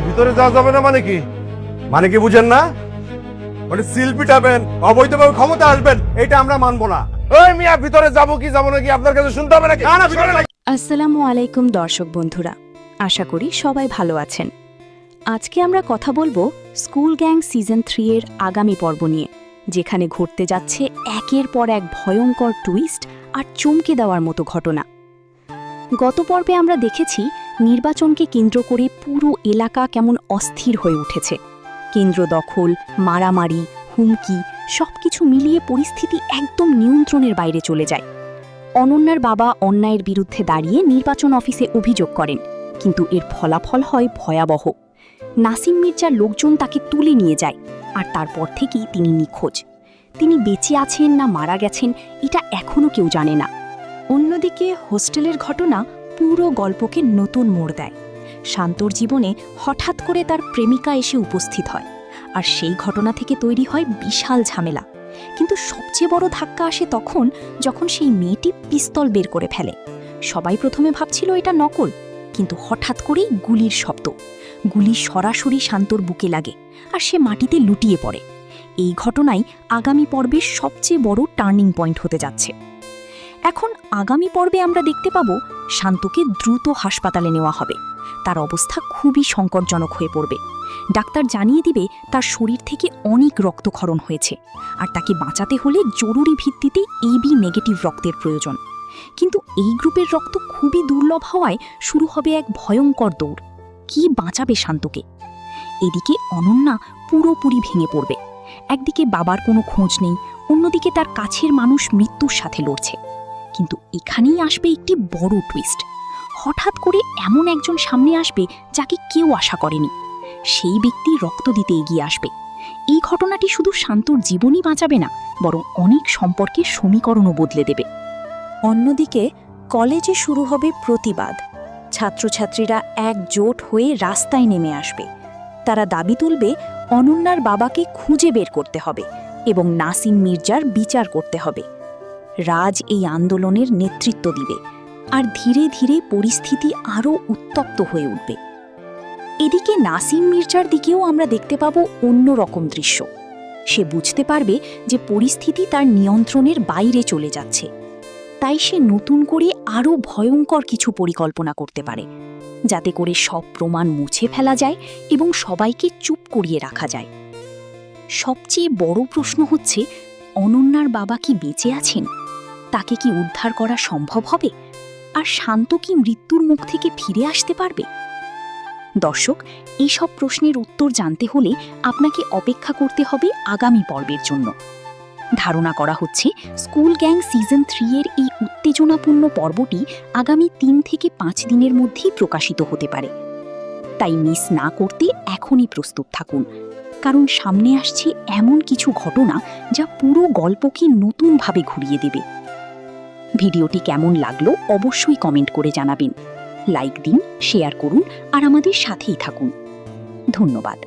ভিতরে যাওয়া যাবে না মানে কি? মানে কি বুঝেন না? মানে সিল পিটাবেন, অবৈধভাবে ক্ষমতা আসবেন, এটা আমরা মানবো না। ওই মিয়া, ভিতরে যাবো কি যাবো নাকি আপনার কাছে শুনতে হবে নাকি? না ভিতরে না। আসসালামু আলাইকুম দর্শক বন্ধুরা, আশা করি সবাই ভালো আছেন। আজকে আমরা কথা বলবো স্কুল গ্যাং সিজন 3 এর আগামী পর্ব নিয়ে, যেখানে ঘটতে যাচ্ছে একের পর এক ভয়ঙ্কর টুইস্ট আর চমকে দেওয়ার মতো ঘটনা। গত পর্বে আমরা দেখেছি নির্বাচনকে কেন্দ্র করে পুরো এলাকা কেমন অস্থির হয়ে উঠেছে। কেন্দ্র দখল, মারামারি, হুমকি সবকিছু মিলিয়ে পরিস্থিতি একদম নিয়ন্ত্রণের বাইরে চলে যায়। অনন্যার বাবা অন্যায়ের বিরুদ্ধে দাঁড়িয়ে নির্বাচন অফিসে অভিযোগ করেন, কিন্তু এর ফলাফল হয় ভয়াবহ। নাসিম মির্জার লোকজন তাকে তুলে নিয়ে যায়, আর তারপর থেকেই তিনি নিখোঁজ। তিনি বেঁচে আছেন না মারা গেছেন এটা এখনও কেউ জানে না। অন্যদিকে হোস্টেলের ঘটনা পুরো গল্পকে নতুন মোড় দেয়। শান্তর জীবনে হঠাৎ করে তার প্রেমিকা এসে উপস্থিত হয়, আর সেই ঘটনা থেকে তৈরি হয় বিশাল ঝামেলা। কিন্তু সবচেয়ে বড় ধাক্কা আসে তখন, যখন সেই মেয়েটি পিস্তল বের করে ফেলে। সবাই প্রথমে ভাবছিল এটা নকল, কিন্তু হঠাৎ করেই গুলির শব্দ। গুলি সরাসরি শান্তর বুকে লাগে, আর সে মাটিতে লুটিয়ে পড়ে। এই ঘটনাই আগামী পর্বের সবচেয়ে বড় টার্নিং পয়েন্ট হতে যাচ্ছে। এখন আগামী পর্বে আমরা দেখতে পাব শান্তকে দ্রুত হাসপাতালে নেওয়া হবে। তার অবস্থা খুবই সংকটজনক হয়ে পড়বে। ডাক্তার জানিয়ে দিবে তার শরীর থেকে অনেক রক্তক্ষরণ হয়েছে, আর তাকে বাঁচাতে হলে জরুরি ভিত্তিতে AB নেগেটিভ রক্তের প্রয়োজন। কিন্তু এই গ্রুপের রক্ত খুবই দুর্লভ হওয়ায় শুরু হবে এক ভয়ঙ্কর দৌড়। কি বাঁচাবে শান্তকে? এদিকে অনন্যা পুরোপুরি ভেঙে পড়বে। একদিকে বাবার কোনো খোঁজ নেই, অন্যদিকে তার কাছের মানুষ মৃত্যুর সাথে লড়ছে। কিন্তু এখানেই আসবে একটি বড় টুইস্ট। হঠাৎ করে এমন একজন সামনে আসবে যাকে কেউ আশা করেনি। সেই ব্যক্তি রক্ত দিতে এগিয়ে আসবে। এই ঘটনাটি শুধু শান্তর জীবনই বাঁচাবে না, বরং অনেক সম্পর্কের সমীকরণও বদলে দেবে। অন্যদিকে কলেজে শুরু হবে প্রতিবাদ। ছাত্রছাত্রীরা একজোট হয়ে রাস্তায় নেমে আসবে। তারা দাবি তুলবে অনন্যার বাবাকে খুঁজে বের করতে হবে এবং নাসিম মির্জার বিচার করতে হবে। রাজ এই আন্দোলনের নেতৃত্ব দিবে, আর ধীরে ধীরে পরিস্থিতি আরও উত্তপ্ত হয়ে উঠবে। এদিকে নাসিম মির্জার দিকেও আমরা দেখতে পাব অন্যরকম দৃশ্য। সে বুঝতে পারবে যে পরিস্থিতি তার নিয়ন্ত্রণের বাইরে চলে যাচ্ছে, তাই সে নতুন করে আরও ভয়ঙ্কর কিছু পরিকল্পনা করতে পারে, যাতে করে সব প্রমাণ মুছে ফেলা যায় এবং সবাইকে চুপ করিয়ে রাখা যায়। সবচেয়ে বড় প্রশ্ন হচ্ছে, অনন্যার বাবা কি বেঁচে আছেন? তাকে কি উদ্ধার করা সম্ভব হবে? আর শান্ত কি মৃত্যুর মুখ থেকে ফিরে আসতে পারবে? দর্শক, এইসব প্রশ্নের উত্তর জানতে হলে আপনাকে অপেক্ষা করতে হবে আগামী পর্বের জন্য। ধারণা করা হচ্ছে স্কুল গ্যাং সিজন 3 এর এই উত্তেজনাপূর্ণ পর্বটি আগামী 3 থেকে 5 দিনের মধ্যেই প্রকাশিত হতে পারে। তাই মিস না করতে এখনই প্রস্তুত থাকুন, কারণ সামনে আসছে এমন কিছু ঘটনা যা পুরো গল্পকে নতুনভাবে ঘুরিয়ে দেবে। ভিডিওটি কেমন লাগলো অবশ্যই কমেন্ট করে জানাবেন। লাইক দিন, শেয়ার করুন, আর আমাদের সাথেই থাকুন। ধন্যবাদ।